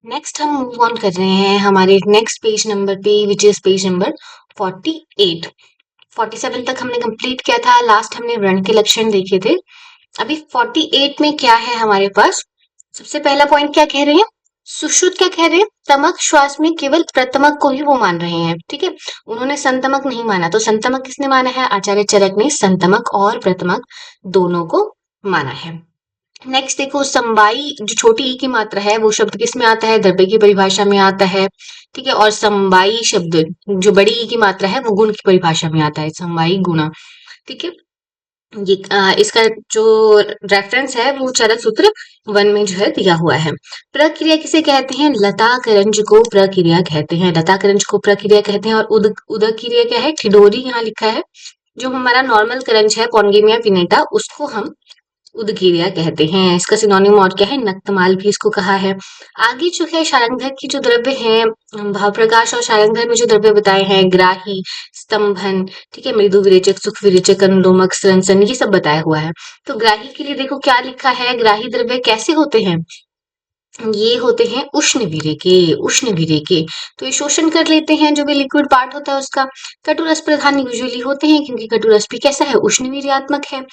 Next हम move on कर रहे हैं हमारे नेक्स्ट पेज नंबर पे, विच इज पेज नंबर 48। 47 तक हमने कंप्लीट किया था, लास्ट हमने व्रण के लक्षण देखे थे। अभी 48 में क्या है हमारे पास? सबसे पहला पॉइंट क्या कह रहे हैं? सुश्रुत क्या कह रहे हैं? तमक श्वास में केवल प्रतमक को ही वो मान रहे हैं, ठीक है। उन्होंने संतमक नहीं माना। तो संतमक किसने माना है? आचार्य चरक ने संतमक और प्रतमक दोनों को माना है। नेक्स्ट देखो, समवायी जो छोटी ई की मात्रा है वो शब्द किस में आता है? द्रव्य की परिभाषा में आता है, ठीक है। और समवायी शब्द जो बड़ी ई की मात्रा है वो गुण की परिभाषा में आता है, समवायी गुणा, ठीक है। ये इसका जो रेफरेंस है वो चरक सूत्र 1 में जो है दिया हुआ है। प्रक्रिया किसे कहते हैं? लता करंज को प्रक्रिया कहते हैं, लता करंज को प्रक्रिया कहते हैं। और उदक क्रिया क्या है? ठिडोरी यहाँ लिखा है। जो हमारा नॉर्मल करंज है पॉनगेमिया पिनेटा, उसको हम उदगिरिया कहते हैं। इसका सिनोनिम और क्या है? नक्तमाल भी इसको कहा है। आगे जो है शारंगधर की जो द्रव्य है, भाव प्रकाश और शारंगधर में जो द्रव्य बताए हैं, ग्राही, स्तंभन, ठीक है, मृदु विरेचक, सुख विरेचक, अनुलोमक, स्रंसन, ये सब बताया हुआ है। तो ग्राही के लिए देखो क्या लिखा है, ग्राही द्रव्य कैसे होते हैं? ये होते हैं उष्ण वीर्य के, उष्ण वीर्य के। तो ये शोषण कर लेते हैं जो भी लिक्विड पार्ट होता है उसका। कटुरस प्रधान यूजुअली होते हैं क्योंकि कटुरस भी कैसा है? उष्ण वीर्यात्मक है।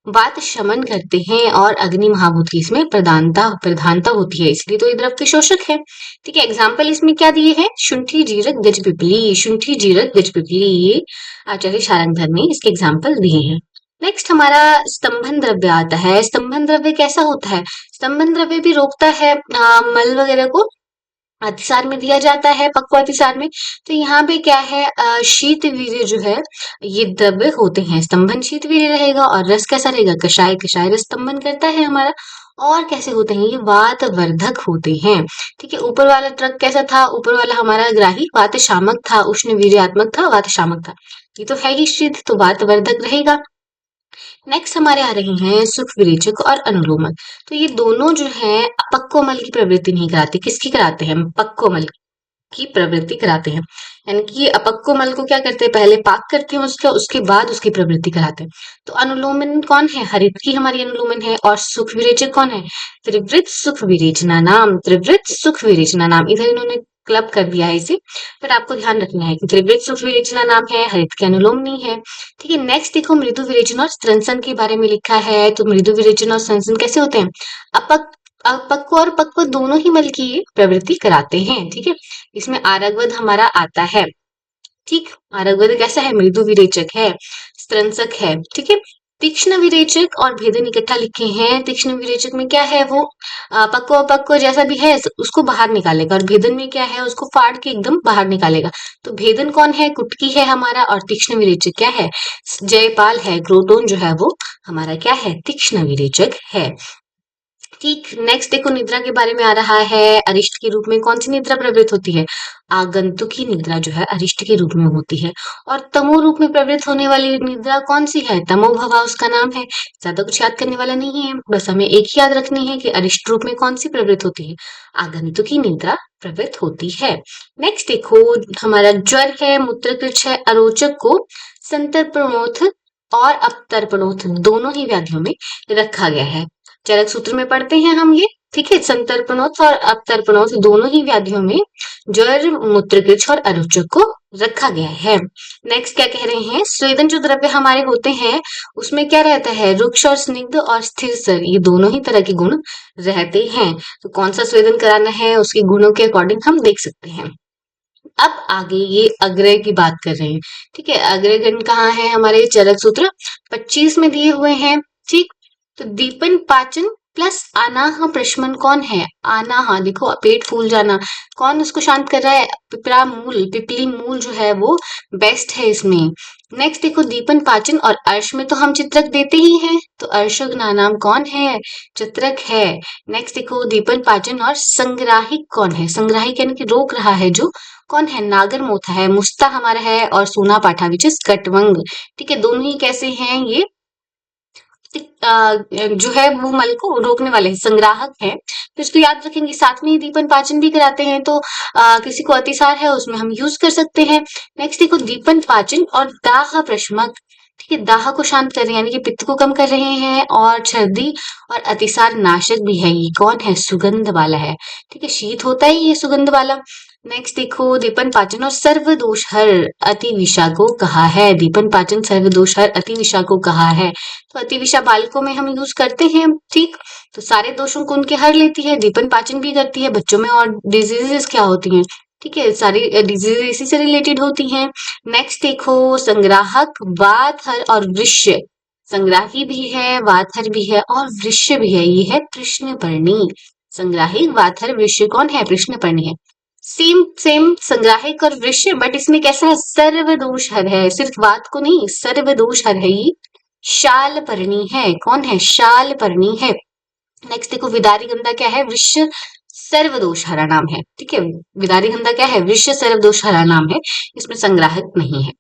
वात शमन करते हैं और अग्नि महाभूत की इसमें प्रधानता प्रधानता होती है, इसलिए तो ये द्रव के शोषक है, ठीक है। एग्जाम्पल इसमें क्या दिए हैं? शुंठी, जीरक, गजपिपली, शुंठी, जीरक, गजपिपली, ये आचार्य शारंगधर ने इसके एग्जाम्पल दिए हैं। नेक्स्ट हमारा स्तंभन द्रव्य आता है। स्तंभन द्रव्य कैसा होता है? स्तंभन द्रव्य भी रोकता है मल वगैरह को, अतिसार में दिया जाता है, पक्व अतिसार में। तो यहाँ पे क्या है? शीत वीर्य जो है ये द्रव्य होते हैं। स्तंभन शीत वीर्य रहेगा और रस कैसा रहेगा? कषाय, कषाय रस स्तंभन करता है हमारा। और कैसे होते हैं? ये वात वर्धक होते हैं, ठीक है। ऊपर वाला ट्रक कैसा था? ऊपर वाला हमारा ग्राही वात शामक था, उष्ण वीर्यात्मक था, वात शामक था। ये तो है ही शीत, तो वात वर्धक रहेगा। नेक्स्ट हमारे आ रहे हैं सुख विरेचक और अनुलोमक। तो ये दोनों जो है अपक्वमल की प्रवृत्ति नहीं कराते। किसकी कराते हैं? पक्वमल की प्रवृत्ति कराते हैं। यानी कि ये अपक्वमल को क्या करते हैं? पहले पाक करते हैं उसका, उसके बाद उसकी प्रवृत्ति कराते हैं। तो अनुलोमन कौन है? हरित की हमारी अनुलोमन है। और सुख विरेचक कौन है? त्रिवृत सुख विरेचना नाम, त्रिवृत सुख विरेचना नाम। इधर इन्होंने क्लब कर दिया है इसे, पर आपको ध्यान रखना है कि त्रिवृत सुख विरेचना नाम है, हरित के अनुलोमनी है, ठीक है। नेक्स्ट देखो, मृदु विरेचन और स्त्रंसन के बारे में लिखा है। तो मृदु विरेचन और स्त्रंसन कैसे होते हैं? अपक अपक्व और पक्व दोनों ही मल की ये प्रवृत्ति कराते हैं, ठीक है। इसमें आरगवद हमारा आता है, ठीक। आरगवद कैसा है? मृदु विरेचक है, स्त्रंसक है, ठीक है। तीक्ष्ण विरेचक और भेदन इकट्ठा लिखे हैं। तीक्ष्ण विरेचक में क्या है? वो पक्व अपक्व जैसा भी है उसको बाहर निकालेगा, और भेदन में क्या है? उसको फाड़ के एकदम बाहर निकालेगा। तो भेदन कौन है? कुटकी है हमारा। और तीक्ष्ण विरेचक क्या है? जयपाल है, क्रोटोन जो है वो हमारा क्या है? तीक्ष्ण विरेचक है, ठीक। नेक्स्ट देखो, निद्रा के बारे में आ रहा है। अरिष्ट के रूप में कौन सी निद्रा प्रवृत्त होती है? आगंतुकी निद्रा जो है अरिष्ट के रूप में होती है। और तमो रूप में प्रवृत्त होने वाली निद्रा कौन सी है? तमो भवा उसका नाम है। ज्यादा कुछ याद करने वाला नहीं है, बस हमें एक ही याद रखनी है कि अरिष्ट रूप में कौन सी प्रवृत्त होती है? आगंतुकी निद्रा प्रवृत्त होती है। नेक्स्ट देखो, हमारा ज्वर है, मूत्रकृच है, अरोचक को संतर्पणोथ और अपतर्पणोथ दोनों ही व्याधियों में रखा गया है। चरक सूत्र में पढ़ते हैं हम ये, ठीक है। संतर्पणोत्थ और अपतर्पणोत्थ दोनों ही व्याधियों में ज्वर, मूत्रकृच और अरुचक को रखा गया है। नेक्स्ट क्या कह रहे हैं? स्वेदन जो द्रव्य हमारे होते हैं उसमें क्या रहता है? रुक्ष और स्निग्ध और स्थिर सर, ये दोनों ही तरह के गुण रहते हैं। तो कौन सा स्वेदन कराना है उसके गुणों के अकॉर्डिंग हम देख सकते हैं। अब आगे ये अग्रय की बात कर रहे हैं, ठीक है। अग्रय गण कहाँ है? हमारे चरक सूत्र 25 में दिए हुए हैं, ठीक। तो दीपन पाचन प्लस अनाह प्रशमन कौन है? अनाह देखो, पेट फूल जाना, कौन उसको शांत कर रहा है? पिपरा मूल, पिपली मूल जो है वो बेस्ट है इसमें। नेक्स्ट देखो, दीपन पाचन और अर्श में तो हम चित्रक देते ही हैं, तो अर्शक नाम कौन है? चित्रक है। नेक्स्ट देखो, दीपन पाचन और संग्राहिक कौन है? संग्राहिक यानी कि रोक रहा है जो, कौन है? नागर मोथा है, मुस्ता हमारा है, और सूना पाठा विच इज कटवंग, ठीक है। दोनों ही कैसे हैं? ये जो है वो मल को रोकने वाले हैं, संग्राहक है। तो इसको याद रखेंगे। साथ में ही दीपन पाचन भी कराते हैं, तो किसी को अतिसार है उसमें हम यूज कर सकते हैं। नेक्स्ट देखो, दीपन पाचन और दाह प्रशमक ठीक है, दाह को शांत कर रहे हैं यानी कि पित्त को कम कर रहे हैं, और सर्दी और अतिसार नाशक भी है। ये कौन है? सुगंध वाला है। ठीक है, शीत होता है ये सुगंध वाला। नेक्स्ट देखो, दीपन पाचन और सर्वदोष हर अति विषा को कहा है। दीपन पाचन सर्वदोष हर अति विषा को कहा है। तो अति विषा बालकों में हम यूज करते हैं। ठीक, तो सारे दोषों को उनके हर लेती है, दीपन पाचन भी करती है। बच्चों में और डिजीजेस क्या होती हैं? ठीक है, सारी डिजीज इसी से रिलेटेड होती हैं। नेक्स्ट देखो, संग्राहक वातहर और वृश्य। संग्राही भी है, वातहर भी है और वृश्य भी है। ये है कृष्णपर्णी। संग्राही, वातहर, वृश्य कौन है? कृष्णपर्णी है। सेम सेम संग्राहिक और वृश्य, बट इसमें कैसा है? सर्वदोष हर है। सिर्फ वात को नहीं, सर्वदोष हर है ये। शालपर्णी है। कौन है? शालपर्णी है। नेक्स्ट देखो, विदारी गंधा क्या है? वृश्य सर्वदोष हरा नाम है। ठीक है, विदारी गंधा क्या है? वृश्य सर्वदोष हरा नाम है। इसमें संग्राहक नहीं है।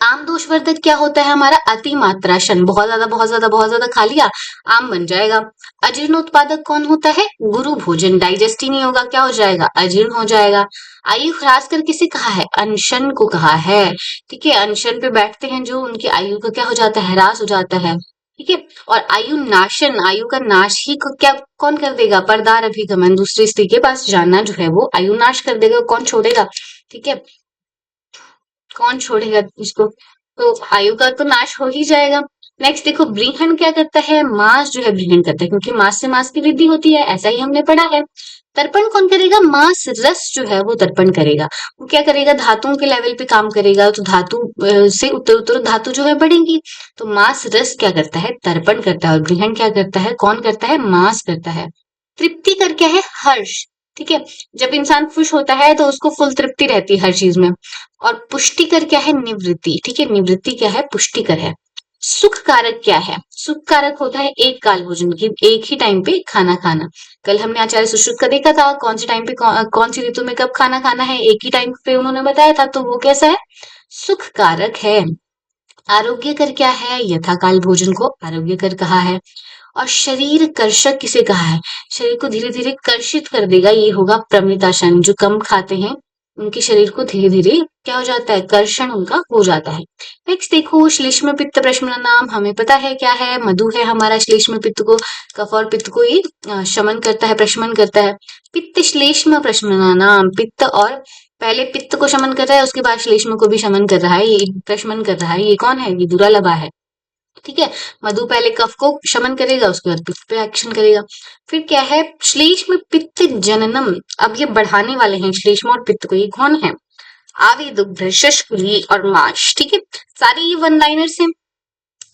आम दोषवर्धक क्या होता है हमारा? अति मात्रा शन। बहुत ज्यादा बहुत ज्यादा बहुत ज्यादा खा लिया, आम बन जाएगा। अजीर्ण उत्पादक कौन होता है? गुरु भोजन। डाइजेस्ट ही नहीं होगा, क्या हो जाएगा? अजीर्ण हो जाएगा। आयु ह्रास कर किसे कहा है? अनशन को कहा है। ठीक है, अनशन पे बैठते हैं जो, उनकी आयु का क्या हो जाता है? ह्रास हो जाता है। ठीक है, और आयु नाशन, आयु का नाश ही क्या कौन कर देगा? परदार अभिगमन, दूसरी स्त्री के पास जाना जो है वो आयु नाश कर देगा। कौन छोड़ेगा? ठीक है, कौन छोड़ेगा इसको? तो आयु का तो नाश हो ही जाएगा। नेक्स्ट देखो, ब्रीहन क्या करता है? मांस जो है ब्रीहन करता है, क्योंकि मांस से मांस की वृद्धि होती है, ऐसा ही हमने पढ़ा है। तर्पण कौन करेगा? मांस रस जो है वो तर्पण करेगा। वो क्या करेगा? धातुओं के लेवल पे काम करेगा, तो धातु से उत्तर उत्तर धातु जो है बढ़ेंगी। तो मांस रस क्या करता है? तर्पण करता है। और ग्रहण क्या करता है? कौन करता है? मांस करता है। तृप्ति कर क्या है? हर्ष। ठीक है, जब इंसान खुश होता है तो उसको फुल तृप्ति रहती है हर चीज में। और पुष्टिकर क्या है? निवृत्ति। ठीक है, निवृत्ति क्या है? पुष्टिकर है। सुख कारक क्या है? सुख कारक होता है एक काल भोजन की, एक ही टाइम पे खाना खाना। कल हमने आचार्य सुश्रुत का देखा था, कौन से टाइम पे कौन सी ऋतु में कब खाना खाना है, एक ही टाइम पे उन्होंने बताया था, तो वो कैसा है? सुख कारक है। आरोग्यकर क्या है? यथाकाल भोजन को आरोग्यकर कहा है। और शरीर कर्षक किसे कहा है? शरीर को धीरे धीरे कर्षित कर देगा, ये होगा प्रमिताशन। जो कम खाते हैं उनके शरीर को धीरे धीरे क्या हो जाता है? कर्षण उनका हो जाता है। नेक्स्ट देखो, श्लेष्म पित्त प्रशमन नाम हमें पता है क्या है? मधु है हमारा श्लेष्म पित्त को, कफ और पित्त को ये शमन करता है, प्रशमन करता है। पित्त श्लेष्म प्रशमन नाम, पित्त और पहले पित्त को शमन कर रहा है, उसके बाद श्लेष्म को भी शमन कर रहा है, ये प्रशमन कर रहा है। ये कौन है? ये दुरालभा है। ठीक है, मधु पहले कफ को शमन करेगा, उसके बाद पित्त पे एक्शन करेगा। फिर क्या है? श्लेष्म पित्त जननम। अब ये बढ़ाने वाले हैं श्लेष्म और पित्त को। ये कौन है? आवी दुग्ध, शशकुली और माश। ठीक है, सारे ये वन लाइनर्स हैं।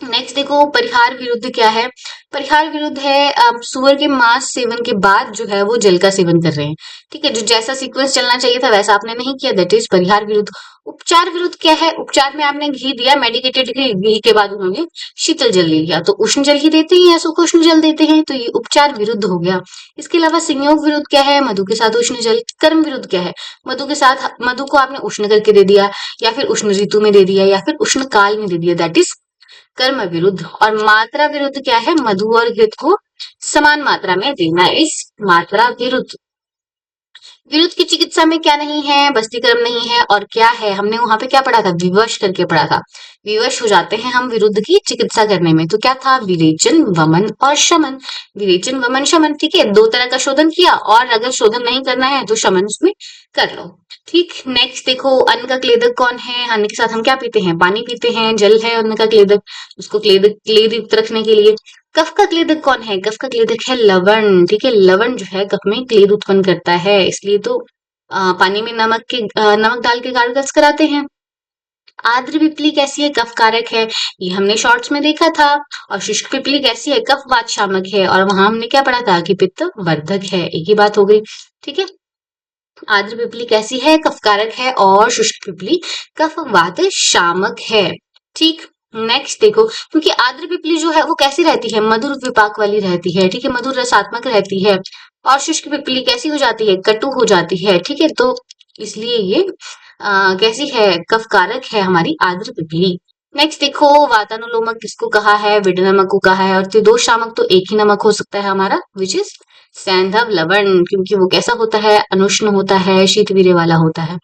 नेक्स्ट देखो, परिहार विरुद्ध क्या है? परिहार विरुद्ध है सुअर के मांस सेवन के बाद जो है वो जल का सेवन कर रहे हैं। ठीक है, जो जैसा सीक्वेंस चलना चाहिए था वैसा आपने नहीं किया, दैट इज परिहार विरुद्ध। उपचार विरुद्ध क्या है? उपचार में आपने घी दिया, मेडिकेटेड घी के बाद उन्होंने शीतल जल ले लिया, तो उष्ण जल ही देते हैं या सुख उष्ण जल देते हैं, तो ये उपचार विरुद्ध हो गया। इसके अलावा संयोग विरुद्ध क्या है? मधु के साथ उष्ण जल। कर्म विरुद्ध क्या है? मधु के साथ, मधु को आपने उष्ण करके दे दिया, या फिर उष्ण ऋतु में दे दिया, या फिर उष्ण काल में दे दिया, दैट इज कर्म विरुद्ध। और मात्रा विरुद्ध क्या है? मधु और घृत को समान मात्रा में देना इस मात्रा विरुद्ध। विरुद्ध की चिकित्सा में क्या नहीं है? बस्तीकर्म नहीं है। और क्या है? हमने वहां पे क्या पढ़ा था? विवश करके पढ़ा था। विवश हो जाते हैं हम विरुद्ध की चिकित्सा करने में, तो क्या था? विरेचन, वमन और शमन। विरेचन, वमन, शमन। ठीक है, दो तरह का शोधन किया, और अगर शोधन नहीं करना है तो शमन उसमें कर लो। ठीक, नेक्स्ट देखो, अन्न का क्लेदक कौन है? अन्न के साथ हम क्या पीते हैं? पानी पीते हैं। जल है अन्न का क्लेदक, उसको क्लेद युक्त रखने के लिए। कफ का क्लेदक कौन है? कफ का क्लेदक है लवण। ठीक है, लवण जो है कफ में क्लेद उत्पन्न करता है, इसलिए तो पानी में नमक डाल के गार्गल्स कराते हैं। आर्द्र पिपली कैसी है? कफ कारक है, ये हमने शॉर्ट्स में देखा था। और शुष्क पिपली कैसी है? कफ वात शामक है, और वहां हमने क्या पढ़ा था कि पित्त वर्धक है। एक ही बात हो गई। ठीक है, आर्द्र पिपली कैसी है? कफ कारक है, और शुष्क पिपली कफ वात शामक है। ठीक, नेक्स्ट देखो, क्योंकि आर्द्र पिपली जो है वो कैसी रहती है? मधुर विपाक वाली रहती है। ठीक है, मधुर रसात्मक रहती है। और शुष्क पिपली कैसी हो जाती है? कटु हो जाती है। ठीक है, तो इसलिए ये कैसी है? कफ कारक है हमारी आर्द्र पिपली। नेक्स्ट देखो, वातानुलोमक किसको कहा है? विड नमक को कहा है। और त्रिदोष शामक तो एक ही नमक हो सकता है हमारा, विच इज सैंधव लवण, क्योंकि वो कैसा होता है? अनुष्ण होता है, शीतवीर्य वाला होता है।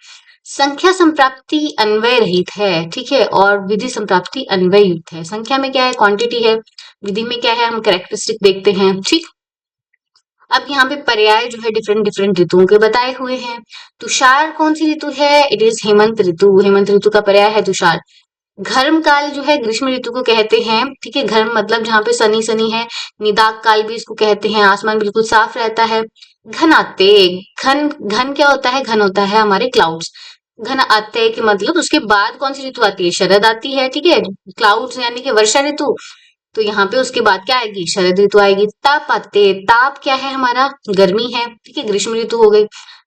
संख्या संप्राप्ति अन्वय रहित है, ठीक है, और विधि संप्राप्ति अन्वय युक्त है। संख्या में क्या है, क्वांटिटी है, विधि में क्या है, हम कैरेक्टरिस्टिक देखते हैं, ठीक। अब यहाँ पे पर्याय जो है डिफरेंट डिफरेंट ऋतुओं के बताए हुए हैं। तुषार कौन सी ऋतु है, इट इज हेमंत ऋतु, हेमंत ऋतु का पर्याय है तुषार। घर्म काल जो है ग्रीष्म ऋतु को कहते हैं, ठीक है, घर्म मतलब जहाँ पे सनी सनी है। निदाग काल भी इसको कहते हैं, आसमान बिल्कुल साफ रहता है। घन आते, घन घन क्या होता है, घन होता है हमारे क्लाउड्स। घन आते के मतलब उसके बाद कौन सी ऋतु आती है, शरद आती है, ठीक है, क्लाउड्स यानी कि वर्षा ऋतु। तो यहाँ पे उसके बाद क्या आएगी, शरद ऋतु आएगी। ताप आते, ताप क्या है हमारा, गर्मी है, ठीक है, ग्रीष्म ऋतु हो गई।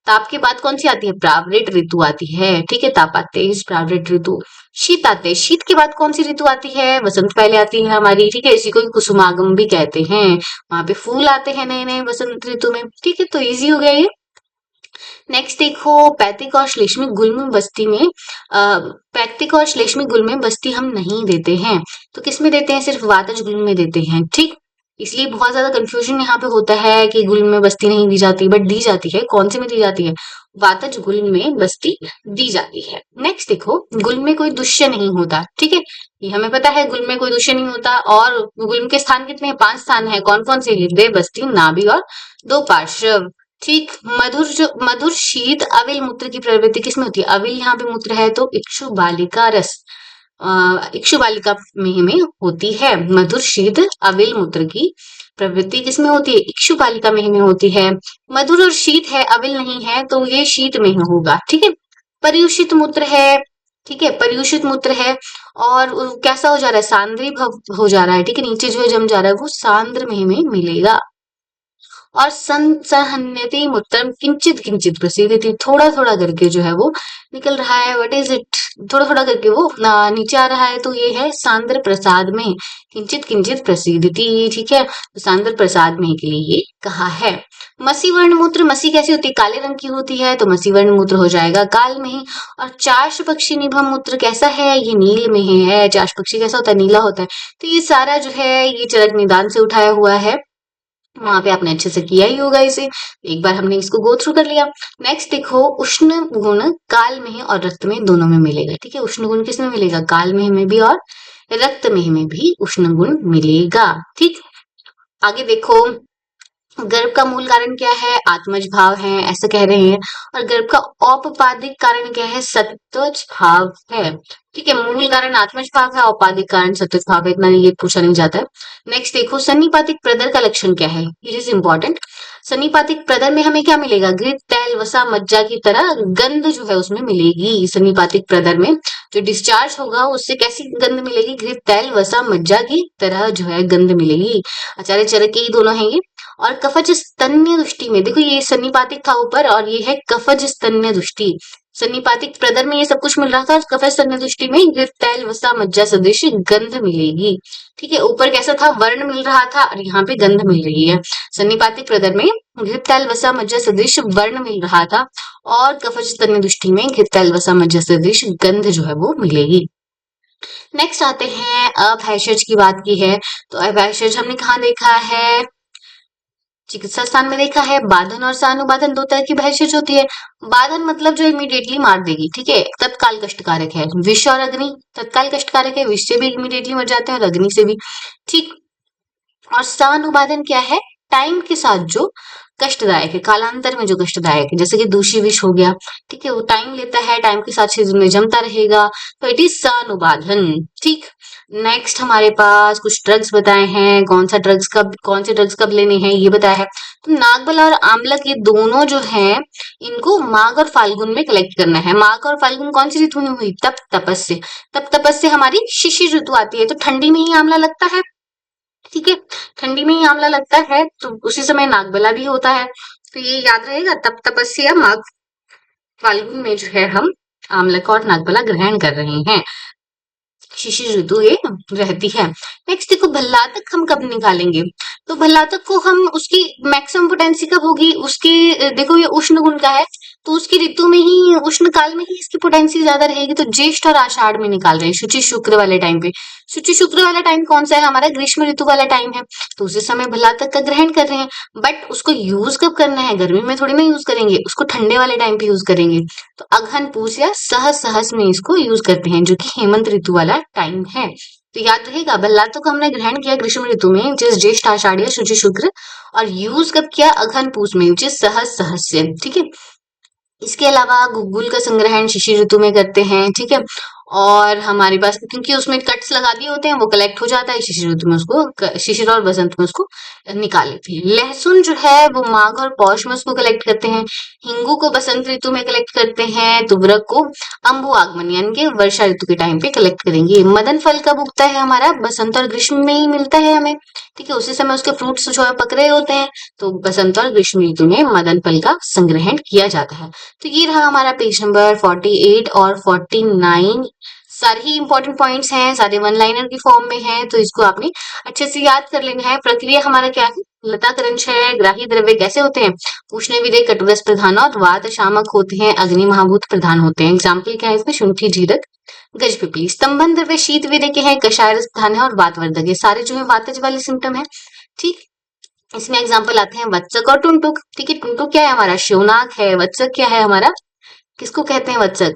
ताप के बाद कौन सी आती है, प्रावृत ऋतु आती है, ठीक है, ताप आते इस प्रावृत ऋतु। शीत आते, शीत के बाद कौन सी ऋतु आती है, वसंत पहले आती है हमारी, ठीक है, इसी को कुसुमागम भी कहते हैं। वहां पे फूल आते हैं नए नए वसंत ऋतु में, ठीक है, तो इजी हो गया ये। नेक्स्ट देखो, पैतृक और श्लेष्मिक गुल्म बस्ती में पैतृक और श्लेष्मिक गुल्म में बस्ती हम नहीं देते हैं, तो किस में देते हैं, सिर्फ वातज गुल्म में देते हैं, ठीक। इसलिए बहुत ज्यादा कंफ्यूजन यहाँ पे होता है कि गुल्म में बस्ती नहीं दी जाती, बट दी जाती है। कौन से में दी जाती है, वातज गुल्म में बस्ती दी जाती है। नेक्स्ट देखो, गुल्म में कोई दुष्य नहीं होता, ठीक है, ये हमें पता है, गुल्म में कोई दुष्य नहीं होता। और गुल्म के स्थान कितने हैं, 5 स्थान है, कौन कौन से, हृदय, बस्ती, नाभि और दो पार्श्व, ठीक। मधुर शीत अविल मूत्र की प्रवृत्ति किसमें होती है, अविल यहाँ पे मूत्र है तो इक्षु बालिका रस, इक्षु बालिका में होती है। मधुर शीत अविल मूत्र की प्रवृत्ति किसमें होती है, इक्षु बालिका में होती है। मधुर और शीत है, अविल नहीं है, तो ये शीत में होगा, ठीक है। पर्युषित मूत्र है, ठीक है, पर्युषित मूत्र है, और कैसा हो जा रहा है, सांद्री भव हो जा रहा है, ठीक है, नीचे जो है जम जा रहा है, वो सांद्र में मिलेगा। और संसहन्यति मूत्रम किंचित किंचित प्रसीदति, थोड़ा थोड़ा करके जो है वो निकल रहा है, व्हाट इज इट, थोड़ा थोड़ा करके वो नीचे आ रहा है, तो ये है सांद्र प्रसाद में, किंचित किंचित प्रसीदति, ठीक है, तो सांद्र प्रसाद में के लिए ये कहा है। मसी वर्ण मूत्र, मसी कैसी होती है, काले रंग की होती है, तो मसी वर्ण मूत्र हो जाएगा काल में ही। और चाश पक्षी निभम मूत्र कैसा है, ये नील में है, चाश पक्षी कैसा होता है, नीला होता है। तो ये सारा जो है ये चरक निदान से उठाया हुआ है, वहां पे आपने अच्छे से किया ही होगा इसे, एक बार हमने इसको गो थ्रू कर लिया। नेक्स्ट देखो, उष्ण गुण काल में और रक्त में दोनों में मिलेगा, ठीक है, उष्ण गुण किस में मिलेगा, काल में भी और रक्त में भी उष्ण गुण मिलेगा, ठीक। आगे देखो, गर्भ का मूल कारण क्या है, आत्मज भाव है, ऐसा कह रहे हैं। और गर्भ का औपपादिक कारण क्या है, सत्वज भाव है, ठीक है, मूल कारण आत्मज भाव है, औपाधिक कारण सत्वज भाव है, इतना ये पूछा नहीं जाता है। नेक्स्ट देखो, सन्निपातिक प्रदर का लक्षण क्या है, इट इज इंपॉर्टेंट। सन्निपातिक प्रदर में हमें क्या मिलेगा, घृत, तैल, वसा, मज्जा की तरह गंध जो है उसमें मिलेगी। सन्निपातिक प्रदर में जो डिस्चार्ज होगा उससे कैसी गंध मिलेगी, घृत, तैल, वसा, मज्जा की तरह जो है गंध मिलेगी। आचार्य चरक के ही दोनों हैं ये। और कफज स्तन्य दुष्टि में देखो, ये सन्निपातिक था ऊपर और ये है कफज स्तन्य दुष्टि। सन्निपातिक प्रदर में ये सब कुछ मिल रहा था, कफज स्तन्य दुष्टि में घृत, तैल, वसा, मज्जा सदृश गंध मिलेगी, ठीक है। ऊपर कैसा था, वर्ण मिल रहा था, और यहाँ पे गंध मिल रही है। सन्निपातिक प्रदर में घृत, तैल, वसा, मज्जा सदृश वर्ण मिल रहा था, और कफज स्तन्य दुष्टि में घृत, तैल, वसा, मज्जा सदृश गंध जो है वो मिलेगी। नेक्स्ट आते हैं, अभैषज की बात की है, तो अभैषज हमने कहाँ देखा है, चिकित्सा स्थान में देखा है। बाधन और सानुबाधन दो तरह की भैषज होती है। बाधन मतलब जो इमीडिएटली मार देगी, ठीक है, तत्काल कष्टकारक है। विष और अग्नि तत्काल कष्टकारक है, विष से भी इमीडिएटली मर जाते हैं और अग्नि से भी, ठीक। और सानुबाधन क्या है, टाइम के साथ जो कष्टदायक है, कालांतर में जो कष्टदायक है, जैसे कि दूषी विष हो गया, ठीक है, वो टाइम लेता है, टाइम के साथ शरीर में जमता रहेगा, तो इट इज सानुबाधन, ठीक। नेक्स्ट हमारे पास कुछ ड्रग्स बताए हैं, कौन से ड्रग्स कब लेने हैं ये बताया है। तो नागबल और आमलक ये दोनों जो है, इनको माघ और फाल्गुन में कलेक्ट करना है। माघ और फाल्गुन कौन सी ऋतु में हुई, तप तपस्य, तप तपस्य हमारी शिशिर ऋतु आती है, तो ठंडी में ही आंवला लगता है, ठीक है, ठंडी में ही आंवला लगता है, तो उसी समय नागबला भी होता है, तो ये याद रहेगा, तप तपस्या माघ फाल्गुन में जो है हम आमलक और नागबला ग्रहण कर रहे हैं, शिशिर ऋतु ये रहती है। नेक्स्ट देखो, भल्लातक हम कब निकालेंगे, तो भल्लातक को हम उसकी मैक्सिमम पोटेंसी कब होगी, उसकी देखो ये उष्ण गुण का है, तो उसकी ऋतु में ही, उष्ण काल में ही इसकी पोटेंसी ज्यादा रहेगी। तो ज्येष्ठ और आषाढ़ में निकाल रहे हैं, शुचि शुक्र वाले टाइम पे। शुचि शुक्र वाला टाइम कौन सा है हमारा? ग्रीष्म ऋतु वाला टाइम है। तो उसी समय भला तक का ग्रहण कर रहे हैं, बट उसको यूज कब करना है? गर्मी में थोड़ी ना यूज करेंगे, उसको ठंडे वाले टाइम पे यूज करेंगे। तो अगहन पूस या सहस सहस में इसको यूज करते हैं, जो कि हेमंत ऋतु वाला टाइम है। तो याद रहेगा, भल्लातों को हमने ग्रहण किया ग्रीष्म ऋतु में, जिस ज्येष्ठ आषाढ़ या शुचि शुक्र, और यूज कब किया? अगहन पूस में, जिस सहस सहस से। ठीक है। इसके अलावा गुग्गुल का संग्रहण शिशिर ऋतु में करते हैं। ठीक है। और हमारे पास, क्योंकि उसमें कट्स लगा दिए होते हैं, वो कलेक्ट हो जाता है शिशिर ऋतु में, उसको शिशिर और बसंत में उसको निकाल लेते हैं। लहसुन जो है वो माघ और पौष में उसको कलेक्ट करते हैं। हिंगू को बसंत ऋतु में कलेक्ट करते हैं। तुवरक को अंबु आगमन यानी कि वर्षा ऋतु के टाइम पे कलेक्ट करेंगे। मदन फल कब उगता है हमारा? बसंत और ग्रीष्म में ही मिलता है हमें। ठीक है। उसी समय उसके फ्रूट्स जो है पक रहे होते हैं। तो बसंत और ग्रीष्म ऋतु में मदन फल का संग्रहण किया जाता है। तो ये रहा हमारा पेज नंबर 48 और 49। सारे ही इंपॉर्टेंट पॉइंट्स हैं, सारे वन लाइनर की फॉर्म में हैं, तो इसको आपने अच्छे से याद कर लेना है। प्रक्रिया हमारा क्या है? लता क्रंच है। ग्राही द्रव्य कैसे होते हैं? उष्ण विरेय कटुरस प्रधान और वात शामक होते हैं, अग्नि महाभूत प्रधान होते हैं। एग्जाम्पल क्या है इसमें? शुंठी, जीरक, गजपिपली। स्तंभन द्रव्य शीत विरेय के हैं, कषाय रस प्रधान है और वातवर्धक। ये सारे जो है वातज वाले सिम्टम है। ठीक। इसमें एग्जाम्पल आते हैं वत्सक और टुंटुक। ठीक है। टुंटुक क्या है हमारा? शिवनाग है। वत्सक क्या है हमारा? किसको कहते हैं वत्सक?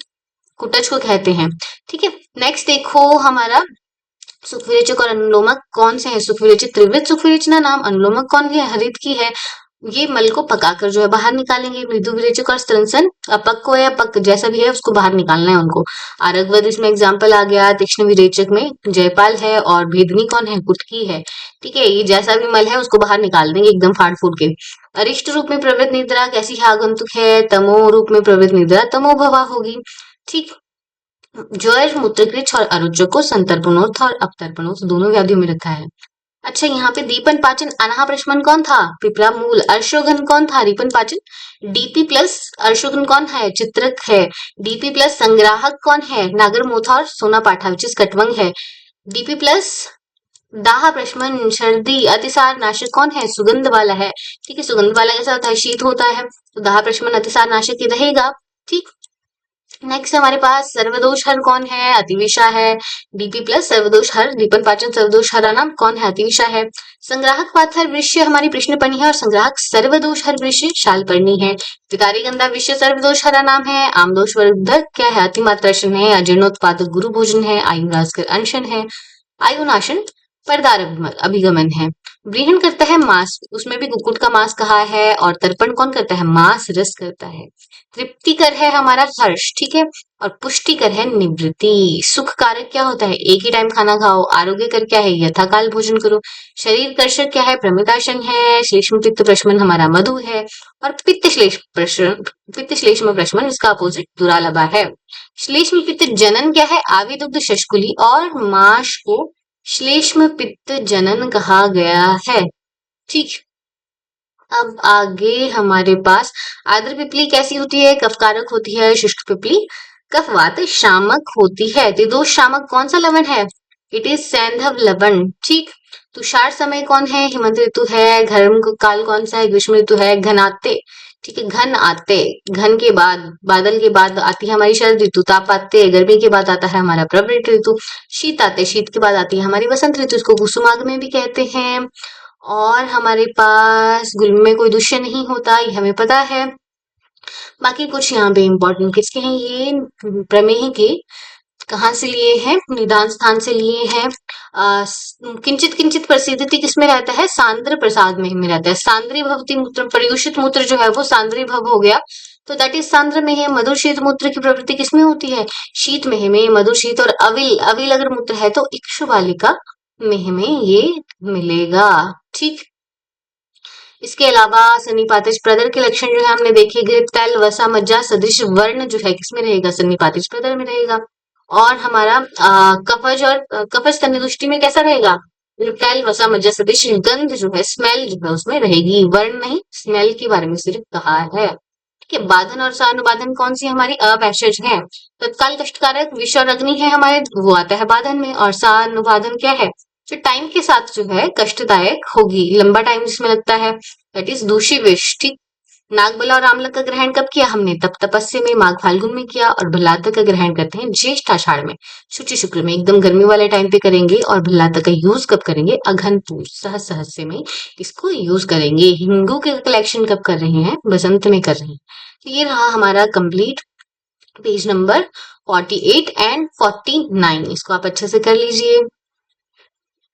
कुटच को कहते हैं। ठीक है। नेक्स्ट देखो हमारा सुखविरेचक और अनुलोमक कौन से हैं? सुखविरेचक त्रिवृत सुखविरेचना नाम, अनुलोमक कौन है? हरित की है। ये मल को पकाकर जो है बाहर निकालेंगे। मृदु विरेचक और स्तनसन अपक को या पक जैसा भी है उसको बाहर निकालना है उनको। आरगवद इसमें एग्जाम्पल आ गया। तीक्ष्ण विरेचक में जयपाल है और भेदनी कौन है? कुटकी है। ठीक है। ये जैसा भी मल है उसको बाहर निकाल देंगे एकदम फाड़ फूट के। अरिष्ट रूप में प्रवृत्त निद्रा कैसी है? आगंतुक है। तमो रूप में प्रवृत्त निद्रा तमो भवा होगी। ठीक। ज्वर, मूत्रकृच और अरुचक को संतर्पणोर्थ और अपतर्पणोर्थ दोनों व्याधियों में रखा है। अच्छा, यहाँ पे दीपन पाचन अनाह प्रशमन कौन था? पिपरा मूल। अर्शोघन कौन था? रिपन पाचन। डीपी प्लस अर्शोघन कौन है? चित्रक है। डीपी प्लस संग्राहक कौन है? नागर मोथा और सोना पाठा विच इज कटवंग है। डीपी प्लस दाह प्रशमन सर्दी अतिसार नाशक कौन है? सुगंध वाला है। ठीक है। सुगंध वाला कैसा होता है? शीत होता है। तो दाह प्रशमन अतिसार नाशक ही रहेगा। ठीक। नेक्स्ट हमारे पास सर्वदोष हर कौन है? अतिविषा है। डीपी प्लस सर्वदोष हर, दीपन पाचन सर्वदोष हरा नाम कौन है? अतिविषा है। संग्राहक पाथर वृक्ष हमारी कृष्णपनी है और संग्राहक सर्वदोष हर वृक्ष शालपर्णी है। विकारी गंधा विषय सर्वदोष हरा नाम है। आमदोष वर्धक क्या है? अतिमात्राशन है। अजीर्णोत्पादक गुरु भोजन है। आयुरास्कर अनशन है। आयुनाशन परदार अभिगमन है। ग्रहण करता है मांस, उसमें भी कुक्कुट का मांस कहा है। और तर्पण कौन करता है? मांस रस करता है। तृप्तिकर है हमारा हर्ष। ठीक है। और पुष्टिकर है निवृत्ति। सुख कारक क्या होता है? एक ही टाइम खाना खाओ। आरोग्य कर क्या है? यथाकाल भोजन करो। शरीर कर्षक क्या है? प्रमिताशन है। श्लेष्म पित्त प्रशमन हमारा मधु है। और पित्त श्लेष्म प्रशमन इसका अपोजिट दुरालभा है। श्लेष्म पित्त जनन क्या है? आविदुग्ध शशकुली और माश को श्लेष्म पित्त जनन कहा गया है। ठीक। अब आगे हमारे पास आर्द्र पिपली कैसी होती है? कफकारक होती है। शुष्क पिपली कफवात शामक होती है। त्रिदोष शामक कौन सा लवण है? इट इज सैंधव लवण। ठीक। तुषार समय कौन है? हेमंत ऋतु है। घर्म काल कौन सा है? ग्रीष्म ऋतु है। घन आते, ठीक है, घन आते, घन के बाद बादल के बाद आती है हमारी शरद ऋतु। ताप आते, गर्मी के बाद आता है हमारा प्रवृत्त ऋतु। शीत आते, शीत के बाद आती है हमारी वसंत ऋतु, इसको कुसुमागम भी कहते हैं। और हमारे पास गुल्म में कोई दुष्य नहीं होता, ये हमें पता है। बाकी कुछ यहाँ पे इम्पोर्टेंट किसके हैं? ये प्रमेह के कहाँ से लिए हैं? निदान स्थान से लिए हैं। किंचित किंचित प्रसिद्धि किसमें रहता है? सांद्र प्रसाद में रहता है। सांद्री भवती मूत्र, प्रयुषित मूत्र जो है वो सांद्री भव हो गया, तो दैट इज सांद्र में है। मधुर शीत मूत्र की प्रवृत्ति किसमें होती है? शीत मेह में। मधुर शीत और अविल, अविल अगर मूत्र है तो इक्षु बालिका मेह में ये मिलेगा। ठीक। इसके अलावा सन्निपातिज प्रदर के लक्षण जो है हमने देखे गए। तैल वसा मज्जा सदृश वर्ण जो है किसमें रहेगा? सन्निपातिज प्रदर में रहेगा। और हमारा कफज और कफज स्तन्य दृष्टि में कैसा रहेगा? तैल वसा मज्जा सदृश गंध जो है, स्मेल जो है उसमें रहेगी। वर्ण नहीं, स्मेल के बारे में सिर्फ कहा है। ठीक है। बाधन और सानुबाधन कौन सी हमारी अवैशज है? तत्काल कष्टकारक विष और अग्नि है हमारे, वो आता है बाधन में। और सानुबाधन क्या है? जो टाइम के साथ जो है कष्टदायक होगी, लंबा टाइम जिसमें लगता है, दैट इज दूषी विष। ठीक। नागबला और आमलक का ग्रहण कब किया हमने? तप तपस्या में, माघ फाल्गुन में किया। और भल्लातक का ग्रहण करते हैं ज्येष्ठ आषाढ़ में, शुचि शुक्ल में, एकदम गर्मी वाले टाइम पे करेंगे। और भल्लातक का यूज कब करेंगे? अघन पूस सहस्य में इसको यूज करेंगे। हिंगू के कलेक्शन कब कर रहे हैं? बसंत में कर रहे हैं। तो ये रहा हमारा कंप्लीट पेज नंबर 48 एंड 49। इसको आप अच्छे से कर लीजिए।